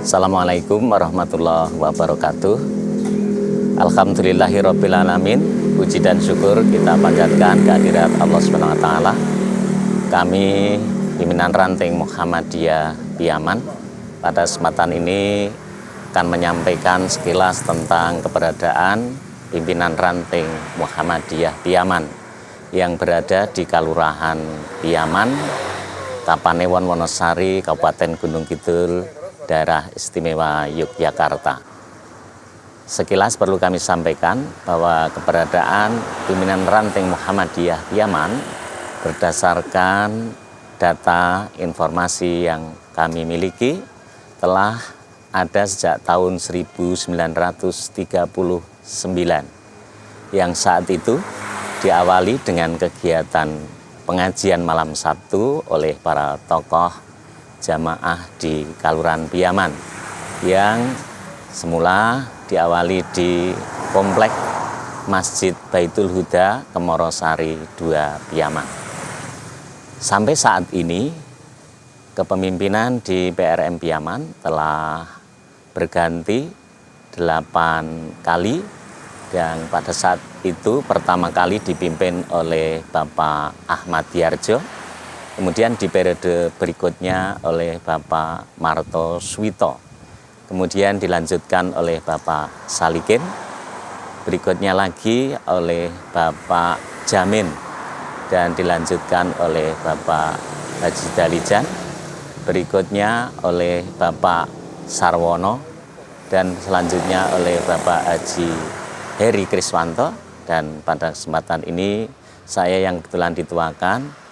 Assalamualaikum warahmatullahi wabarakatuh. Alhamdulillahirrabbilalamin. Puji dan syukur kita panjatkan kehadirat Allah SWT. Kami pimpinan ranting Muhammadiyah Piyaman pada kesempatan ini akan menyampaikan sekilas tentang keberadaan pimpinan ranting Muhammadiyah Piyaman yang berada di Kalurahan Piyaman, Kapanewon Wonosari, Kabupaten Gunung Kidul, Daerah Istimewa Yogyakarta. Sekilas perlu kami sampaikan bahwa keberadaan pimpinan ranting Muhammadiyah Piyaman berdasarkan data informasi yang kami miliki telah ada sejak tahun 1939 yang saat itu diawali dengan kegiatan pengajian malam Sabtu oleh para tokoh jamaah di Kalurahan Piyaman yang semula diawali di Komplek Masjid Baitul Huda Kemorosari 2 Piyaman. Sampai saat ini kepemimpinan di PRM Piyaman telah berganti 8 kali dan pada saat itu pertama kali dipimpin oleh Bapak Ahmad Diardjo. Kemudian di periode berikutnya oleh Bapak Marto Suwito. Kemudian dilanjutkan oleh Bapak Salikin. Berikutnya lagi oleh Bapak Jamin. Dan dilanjutkan oleh Bapak Haji Dalijan. Berikutnya oleh Bapak Sarwono. Dan selanjutnya oleh Bapak Haji Heri Kriswanto. Dan pada kesempatan ini saya yang kebetulan dituakan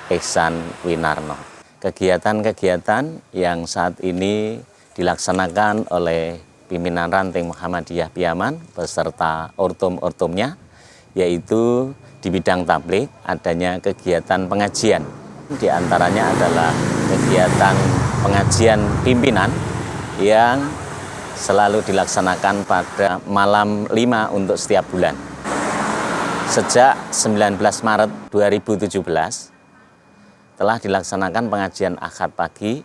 Ihsan Winarno. Kegiatan-kegiatan yang saat ini dilaksanakan oleh pimpinan ranting Muhammadiyah Piyaman beserta ortum-ortumnya, yaitu di bidang tabligh adanya kegiatan pengajian. Di antaranya adalah kegiatan pengajian pimpinan yang selalu dilaksanakan pada malam 5 untuk setiap bulan. Sejak 19 Maret 2017, telah dilaksanakan pengajian Ahad pagi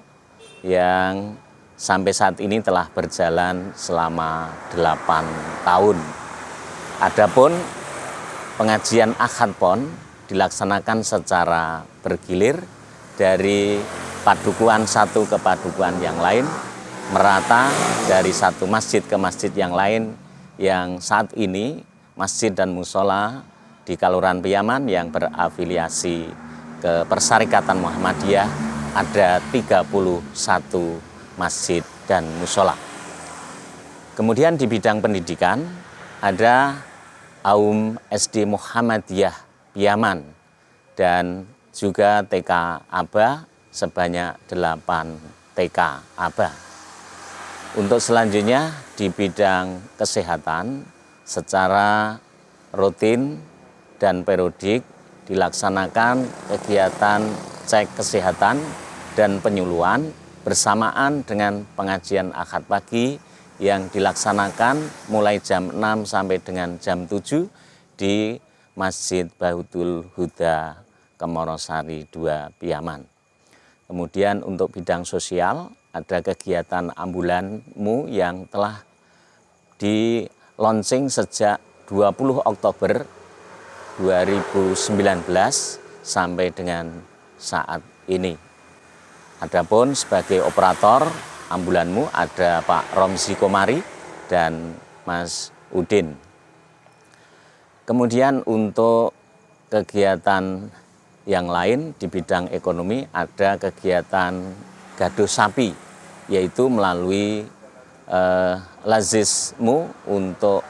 yang sampai saat ini telah berjalan selama 8 tahun. Adapun pengajian Ahad Pon dilaksanakan secara bergilir dari padukuhan satu ke padukuhan yang lain, merata dari satu masjid ke masjid yang lain, yang saat ini masjid dan musola di Kalurahan Piyaman yang berafiliasi ke Persyarikatan Muhammadiyah ada 31 masjid dan musola. Kemudian di bidang pendidikan ada Aum SD Muhammadiyah Piyaman dan juga TK Aba sebanyak 8 TK Aba. Untuk selanjutnya di bidang kesehatan secara rutin dan periodik dilaksanakan kegiatan cek kesehatan dan penyuluhan bersamaan dengan pengajian Ahad pagi yang dilaksanakan mulai jam 6 sampai dengan jam 7 di Masjid Baitul Huda Kemorosari 2 Piyaman. Kemudian untuk bidang sosial ada kegiatan ambulanmu yang telah di launching sejak 20 Oktober 2019 sampai dengan saat ini. Adapun sebagai operator ambulanmu ada Pak Romzi Komari dan Mas Udin. Kemudian untuk kegiatan yang lain di bidang ekonomi ada kegiatan gaduh sapi, yaitu melalui Lazismu untuk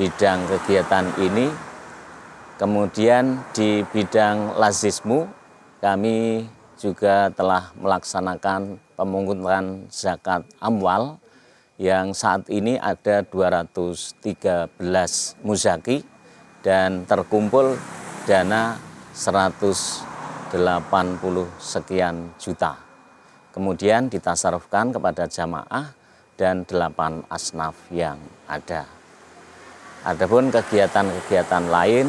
bidang kegiatan ini. Kemudian di bidang Lazismu kami juga telah melaksanakan pemungutan zakat amwal yang saat ini ada 213 muzaki dan terkumpul dana 180 sekian juta. Kemudian ditasarufkan kepada jamaah dan 8 asnaf yang ada. Adapun kegiatan-kegiatan lain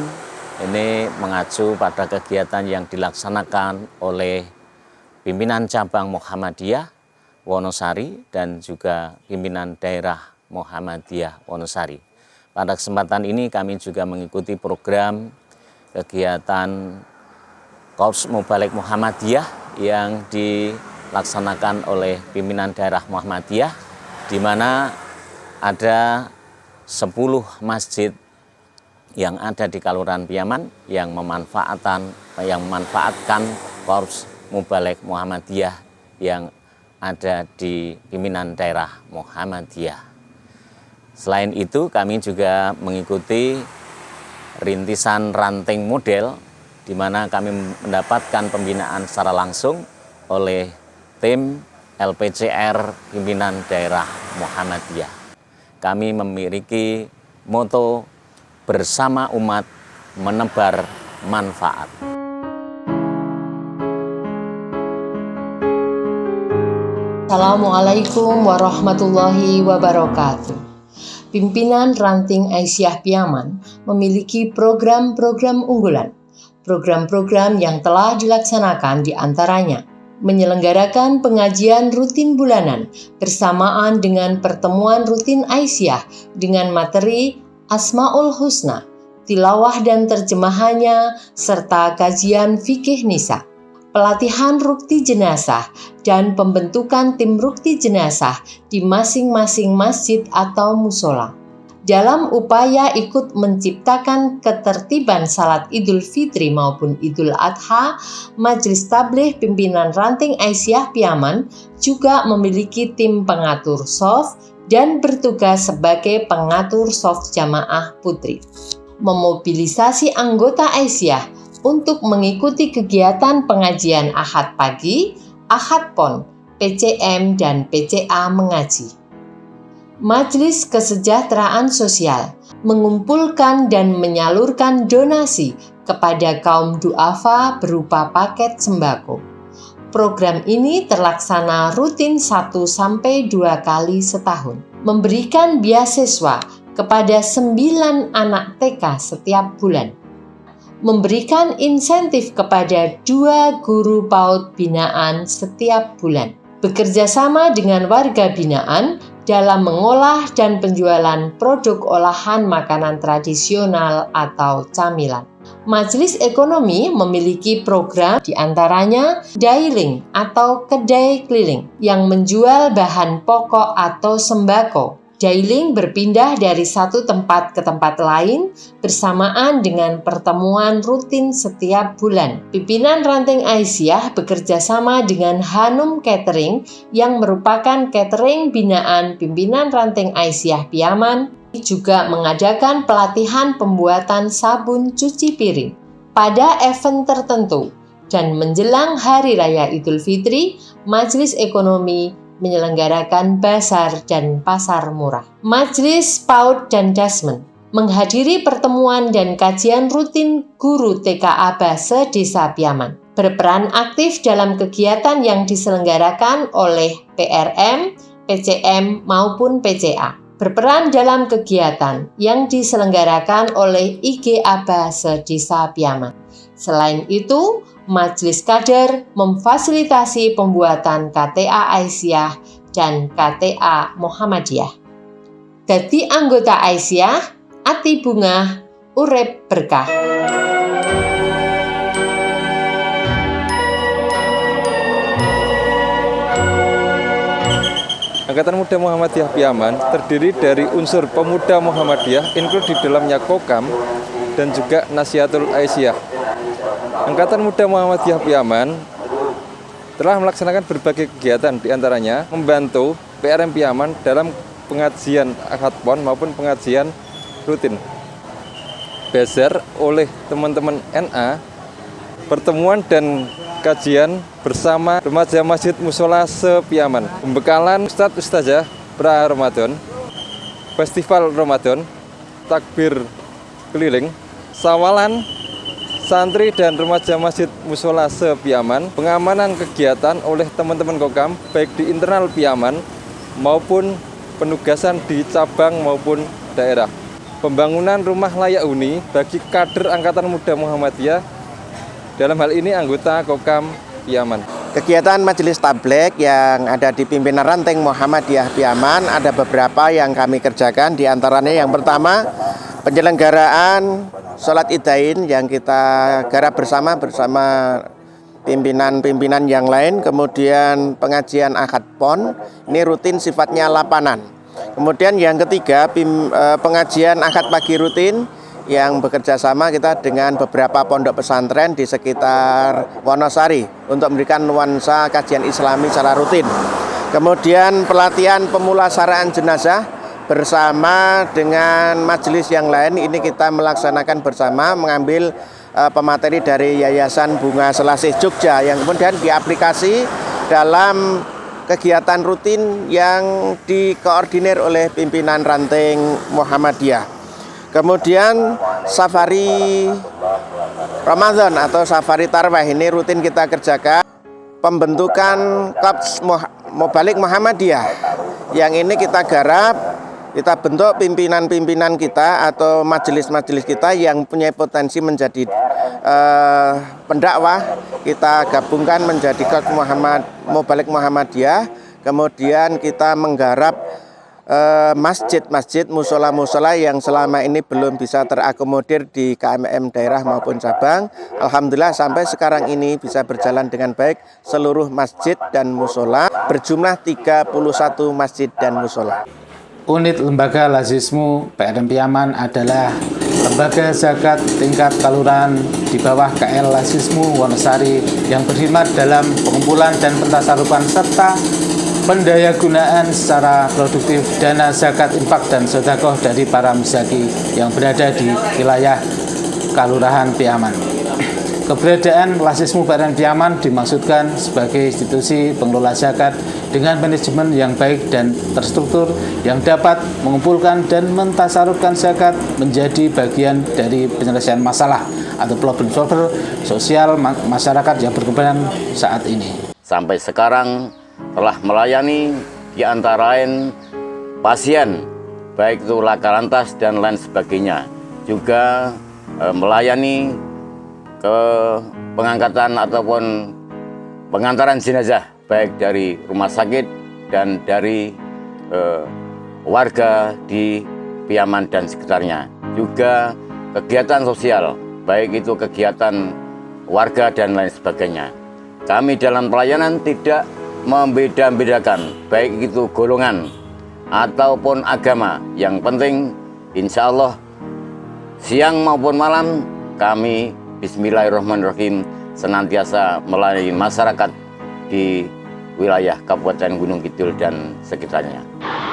ini mengacu pada kegiatan yang dilaksanakan oleh pimpinan cabang Muhammadiyah Wonosari dan juga pimpinan daerah Muhammadiyah Wonosari. Pada kesempatan ini kami juga mengikuti program kegiatan Korps Mubalik Muhammadiyah yang dilaksanakan oleh pimpinan daerah Muhammadiyah, di mana ada 10 masjid yang ada di Kelurahan Piyaman yang memanfaatkan Korps Mubalik Muhammadiyah yang ada di pimpinan daerah Muhammadiyah. Selain itu, kami juga mengikuti rintisan ranting model, di mana kami mendapatkan pembinaan secara langsung oleh tim LPCR pimpinan daerah Muhammadiyah. Kami memiliki moto bersama umat menebar manfaat. Assalamualaikum warahmatullahi wabarakatuh. Pimpinan Ranting Aisyah Piyaman memiliki program-program unggulan. Program-program yang telah dilaksanakan diantaranya menyelenggarakan pengajian rutin bulanan bersamaan dengan pertemuan rutin Aisyah dengan materi Asmaul Husna, tilawah dan terjemahannya, serta kajian fikih nisa. Pelatihan rukti jenazah dan pembentukan tim rukti jenazah di masing-masing masjid atau musola. Dalam upaya ikut menciptakan ketertiban salat Idul Fitri maupun Idul Adha, Majelis Tabligh Pimpinan Ranting Aisyah Piyaman juga memiliki tim pengatur shaf dan bertugas sebagai pengatur shaf jamaah putri. Memobilisasi anggota Aisyah untuk mengikuti kegiatan pengajian Ahad pagi, Ahad pon, PCM dan PCA mengaji. Majelis Kesejahteraan Sosial mengumpulkan dan menyalurkan donasi kepada kaum duafa berupa paket sembako. Program ini terlaksana rutin 1-2 kali setahun. Memberikan beasiswa kepada 9 anak TK setiap bulan. Memberikan insentif kepada 2 guru PAUD binaan setiap bulan. Bekerja sama dengan warga binaan dalam mengolah dan penjualan produk olahan makanan tradisional atau camilan. Majelis Ekonomi memiliki program diantaranya Dailing atau kedai keliling yang menjual bahan pokok atau sembako. Dailing berpindah dari satu tempat ke tempat lain bersamaan dengan pertemuan rutin setiap bulan. Pimpinan Ranting Aisyah bekerja sama dengan Hanum Catering yang merupakan catering binaan pimpinan Ranting Aisyah Piyaman, juga mengadakan pelatihan pembuatan sabun cuci piring pada event tertentu. Dan menjelang Hari Raya Idul Fitri, Majelis Ekonomi menyelenggarakan bazar dan pasar murah. Majelis PAUD dan Dasmen menghadiri pertemuan dan kajian rutin guru TKA Base Desa Piyaman. Berperan aktif dalam kegiatan yang diselenggarakan oleh PRM, PCM maupun PCA. Berperan dalam kegiatan yang diselenggarakan oleh IGA Base Desa Piyaman. Selain itu, Majelis Kader memfasilitasi pembuatan KTA Aisyah dan KTA Muhammadiyah. Dadi anggota Aisyah, ati bungah, urip berkah. Angkatan Muda Muhammadiyah Piyaman terdiri dari unsur pemuda Muhammadiyah, include di dalamnya Kokam dan juga Nasihatul Aisyah. Angkatan Muda Muhammadiyah Piyaman telah melaksanakan berbagai kegiatan, diantaranya membantu PRM Piyaman dalam pengajian Ahad pon maupun pengajian rutin. Bazar oleh teman-teman NA, pertemuan dan kajian bersama remaja Masjid Musola se-Piyaman, pembekalan Ustadz-Ustazah pra Ramadan, festival Ramadan, takbir keliling, sawalan santri dan remaja Masjid Musola se-Piyaman, pengamanan kegiatan oleh teman-teman Kokam baik di internal Piyaman maupun penugasan di cabang maupun daerah. Pembangunan rumah layak huni bagi kader Angkatan Muda Muhammadiyah, dalam hal ini anggota Kokam Piyaman. Kegiatan Majelis Tabligh yang ada di pimpinan ranting Muhammadiyah Piaman ada beberapa yang kami kerjakan. Di antaranya yang pertama, penyelenggaraan sholat Idain yang kita garap bersama pimpinan-pimpinan yang lain. Kemudian pengajian akad pon, ini rutin sifatnya lapanan. Kemudian yang ketiga, pengajian akad pagi rutin yang bekerja sama kita dengan beberapa pondok pesantren di sekitar Wonosari untuk memberikan nuansa kajian Islami secara rutin. Kemudian pelatihan pemulasaraan jenazah bersama dengan majelis yang lain, ini kita melaksanakan bersama, mengambil pemateri dari Yayasan Bunga Selasih Jogja yang kemudian diaplikasi dalam kegiatan rutin yang dikoordinir oleh pimpinan ranting Muhammadiyah. Kemudian safari Ramadan atau safari tarwah ini rutin kita kerjakan. Pembentukan Korps Mubalik Muhammadiyah yang ini kita garap, kita bentuk pimpinan-pimpinan kita atau majelis-majelis kita yang punya potensi menjadi pendakwah, kita gabungkan menjadi Korps Mubalik Muhammadiyah. Kemudian kita menggarap masjid-masjid, musola-musola yang selama ini belum bisa terakomodir di KMM daerah maupun cabang. Alhamdulillah sampai sekarang ini bisa berjalan dengan baik seluruh masjid dan musola, berjumlah 31 masjid dan musola. Unit Lembaga Lazismu PRN Piaman adalah lembaga zakat tingkat kelurahan di bawah KL Lazismu Wonosari yang berkhidmat dalam pengumpulan dan pentasarupan serta pendayagunaan secara produktif dana zakat infak dan sedekah dari para misaki yang berada di wilayah Kelurahan Piaman. Keberadaan Lazismu PRN Piaman dimaksudkan sebagai institusi pengelola zakat dengan manajemen yang baik dan terstruktur yang dapat mengumpulkan dan mentasarufkan zakat menjadi bagian dari penyelesaian masalah atau problem solver sosial masyarakat yang berkembang saat ini. Sampai sekarang telah melayani di antara lain pasien, baik itu laka lantas dan lain sebagainya. Juga melayani ke pengangkatan ataupun pengantaran jenazah, baik dari rumah sakit dan dari warga di Piaman dan sekitarnya. Juga kegiatan sosial, baik itu kegiatan warga dan lain sebagainya. Kami dalam pelayanan tidak membeda-bedakan, baik itu golongan ataupun agama. Yang penting insya Allah siang maupun malam kami bismillahirrahmanirrahim senantiasa melayani masyarakat di wilayah Kabupaten Gunung Kidul dan sekitarnya.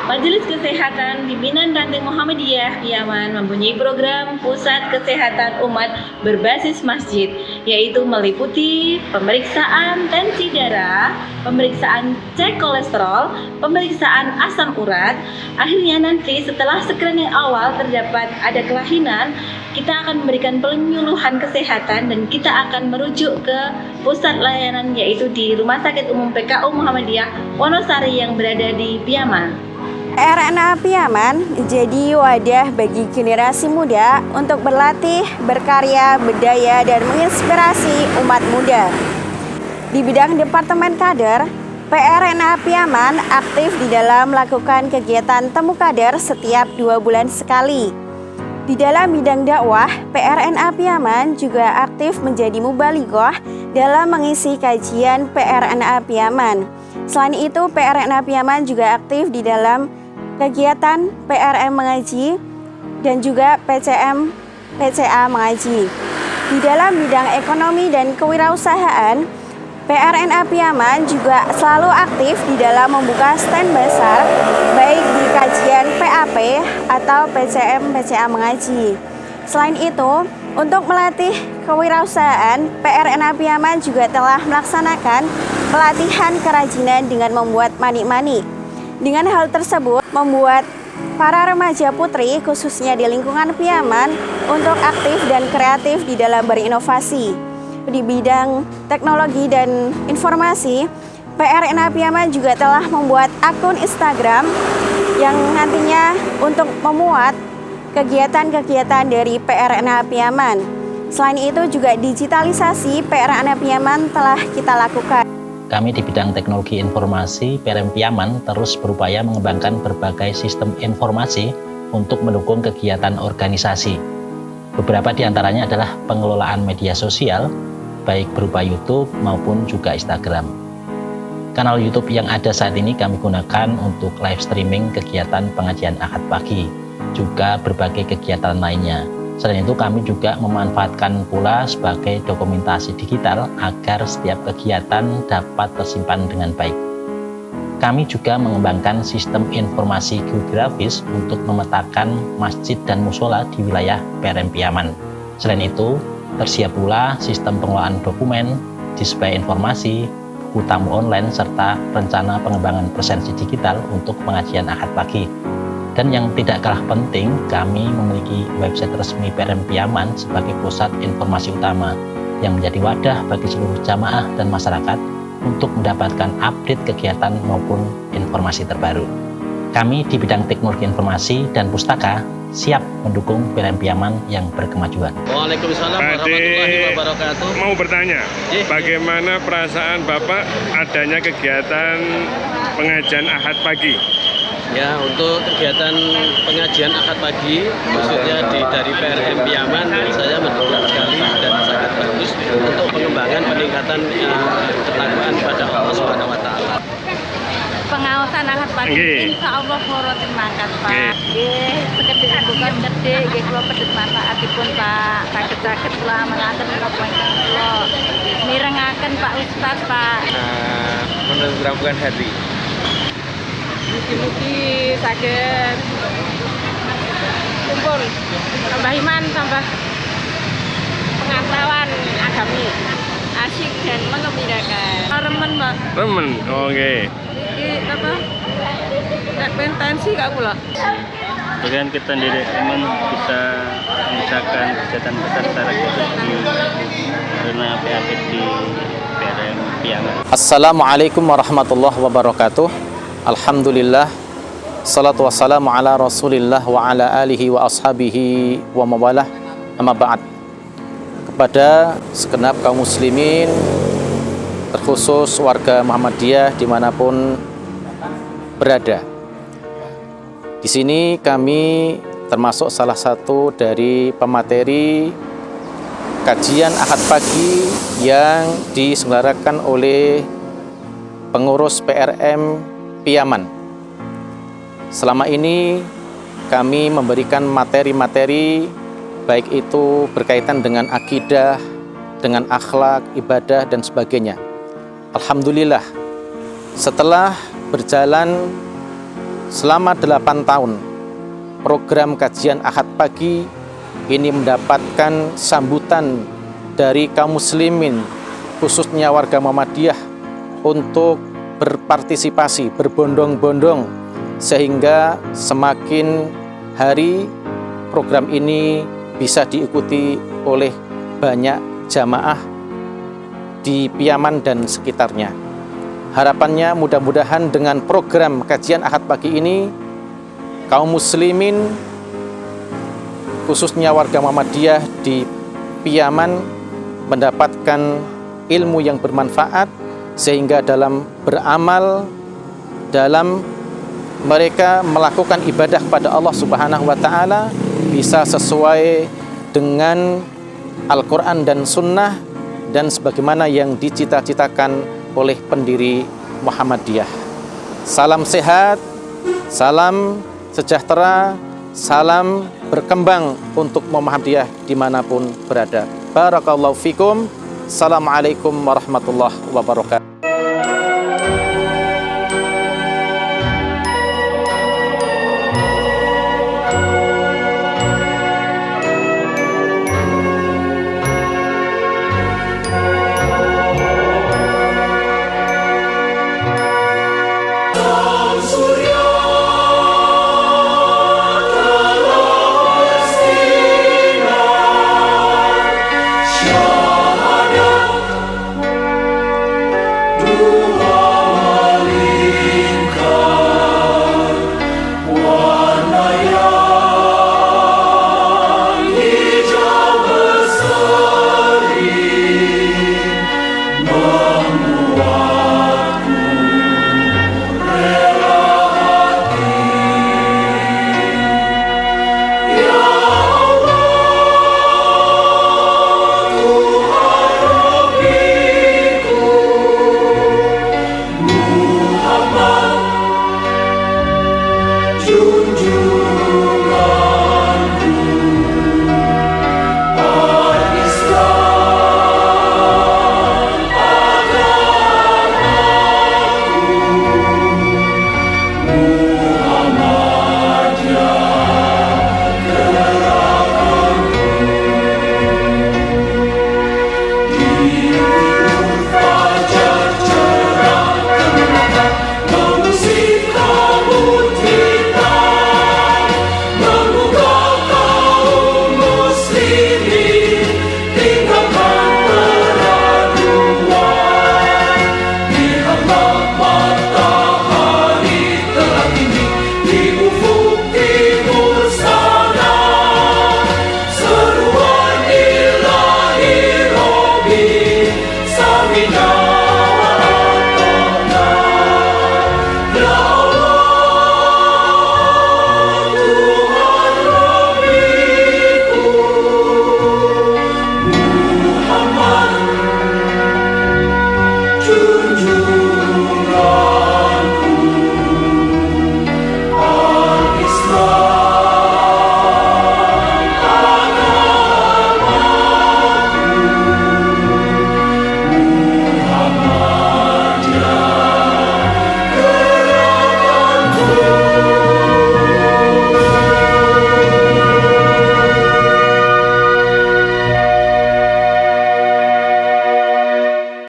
Majelis Kesehatan Pimpinan Ranting Muhammadiyah Piaman mempunyai program Pusat Kesehatan Umat berbasis masjid, yaitu meliputi pemeriksaan tensi darah, pemeriksaan cek kolesterol, pemeriksaan asam urat. Akhirnya nanti setelah screening awal terdapat ada kelainan, kita akan memberikan penyuluhan kesehatan dan kita akan merujuk ke pusat layanan, yaitu di Rumah Sakit Umum PKU Muhammadiyah Wonosari yang berada di Piaman. RNA Piaman jadi wadah bagi generasi muda untuk berlatih, berkarya, berdaya, dan menginspirasi umat muda. Di bidang Departemen Kader, PRNA Piaman aktif di dalam melakukan kegiatan temu kader setiap 2 bulan sekali. Di dalam bidang dakwah, PRNA Piaman juga aktif menjadi mubalighah dalam mengisi kajian PRNA Piaman. Selain itu, PRNA Piaman juga aktif di dalam kegiatan PRM mengaji dan juga PCM PCA mengaji. Di dalam bidang ekonomi dan kewirausahaan, PRNA Piaman juga selalu aktif di dalam membuka stand besar baik di kajian PAP atau PCM PCA mengaji. Selain itu, untuk melatih kewirausahaan, PRNA Piaman juga telah melaksanakan pelatihan kerajinan dengan membuat manik-manik. Dengan hal tersebut, membuat para remaja putri khususnya di lingkungan Piaman untuk aktif dan kreatif di dalam berinovasi. Di bidang teknologi dan informasi, PRNA Piaman juga telah membuat akun Instagram yang nantinya untuk memuat kegiatan-kegiatan dari PRNA Piaman. Selain itu juga digitalisasi PRNA Piaman telah kita lakukan. kami di bidang teknologi informasi PRM Piaman terus berupaya mengembangkan berbagai sistem informasi untuk mendukung kegiatan organisasi. Beberapa di antaranya adalah pengelolaan media sosial, baik berupa YouTube maupun juga Instagram. Kanal YouTube yang ada saat ini kami gunakan untuk live streaming kegiatan pengajian Ahad pagi, juga berbagai kegiatan lainnya. Selain itu kami juga memanfaatkan pula sebagai dokumentasi digital agar setiap kegiatan dapat tersimpan dengan baik. Kami juga mengembangkan sistem informasi geografis untuk memetakan masjid dan musola di wilayah PRM Piaman. Selain itu, tersedia pula sistem pengelolaan dokumen, display informasi, buku tamu online, serta rencana pengembangan presensi digital untuk pengajian Ahad pagi. Dan yang tidak kalah penting, kami memiliki website resmi PRM Piaman sebagai pusat informasi utama yang menjadi wadah bagi seluruh jamaah dan masyarakat untuk mendapatkan update kegiatan maupun informasi terbaru. Kami di bidang teknologi informasi dan pustaka siap mendukung PRM Piaman yang berkemajuan. Waalaikumsalam warahmatullahi wabarakatuh. Mau bertanya, bagaimana perasaan Bapak adanya kegiatan pengajian Ahad pagi? Ya, untuk kegiatan pengajian Ahad pagi, khususnya dari PRM Piaman, saya mendukung sekali dan sangat bagus untuk pengembangan peningkatan ketakwaan pada Allah Subhanahu wa Ta'ala. Pengawasan Ahad pagi, insya Allah morotin mangkat Pak. Sekedhik bukan gede, kalau pedet manfaatipun Pak. Sakit-sakit kula mengaten menapa ingkang kula mirengaken Pak Ustaz Pak. Menenteramkan hati. Mugi-mugi saged kumpul tambah iman, tambah pengetahuan agami, asyik dan mengembirakan. Remen Pak. Remen, oke. Iki apa? Nek pentensi gak pula. Dengan kita sendiri memang bisa mengusahakan kegiatan besar secara khusus di karena PAP di PRM Piaman. Assalamualaikum warahmatullahi wabarakatuh. Alhamdulillah, salatu wassalamu ala rasulillah wa ala alihi wa ashabihi wa mawalah, amma ba'd. Kepada segenap kaum muslimin, terkhusus warga Muhammadiyah dimanapun berada. Di sini kami termasuk salah satu dari pemateri kajian Ahad pagi yang diselenggarakan oleh pengurus PRM Piaman. Selama ini kami memberikan materi-materi baik itu berkaitan dengan akidah, dengan akhlak, ibadah dan sebagainya. Alhamdulillah, setelah berjalan selama 8 tahun program kajian Ahad pagi ini mendapatkan sambutan dari kaum muslimin, khususnya warga Muhammadiyah, untuk berpartisipasi, berbondong-bondong, sehingga semakin hari program ini bisa diikuti oleh banyak jamaah di Piaman dan sekitarnya. Harapannya mudah-mudahan dengan program kajian Ahad pagi ini, kaum muslimin, khususnya warga Muhammadiyah di Piaman, mendapatkan ilmu yang bermanfaat, sehingga dalam beramal, dalam mereka melakukan ibadah kepada Allah Subhanahu wa Ta'ala bisa sesuai dengan Al-Quran dan Sunnah dan sebagaimana yang dicita-citakan oleh pendiri Muhammadiyah. Salam sehat, salam sejahtera, salam berkembang untuk Muhammadiyah dimanapun berada. Barakallahu fikum. Assalamualaikum warahmatullahi wabarakatuh.